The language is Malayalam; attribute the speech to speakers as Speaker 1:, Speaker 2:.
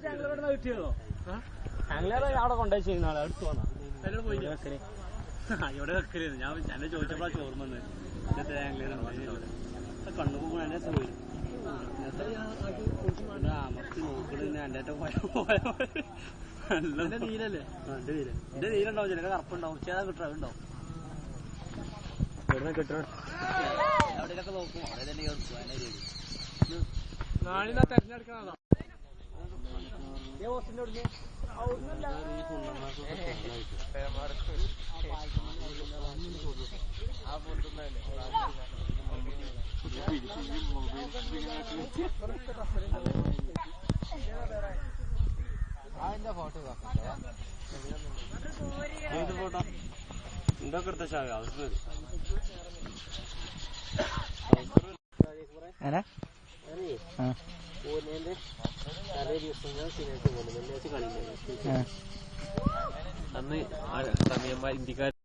Speaker 1: കിട്ടിയതോ ഞങ്ങളെ അവിടെ കൊണ്ടുപോയി ചെയ്യുന്ന ആളെ അടുത്ത് വന്നാ ഇവിടെ വെക്കരുത്. ഞാൻ എന്നെ ചോദിച്ചപ്പോഴാ ചോർമ്മ വന്നത്. കണ്ണു പോകുമ്പോൾ എന്നെ പോയി മത്തി നോക്കണ എന്റെ നല്ല നീരല്ലേ. എന്റെ നീരുണ്ടാവും, ചിലക്ക് കറുപ്പുണ്ടാവും, ചേതാ കിട്ടും ഉണ്ടാവും. എവിടെയൊക്കെ നോക്കും അവിടെ തന്നെ കേൾക്കും. അതിനെ ചെയ്തു നാളിതാ തെരഞ്ഞെടുക്കണോ ഫോട്ടോ എന്തൊക്കെ എടുത്ത ശാഖ അവസരം തലേ ദിവസം ഞാൻ സിനിമയ്ക്ക് പോകുന്നു. വെള്ളിയാഴ്ച കളിയില്ല. അന്ന് തമിഴന്മാർ ഇന്ത്യക്കാർ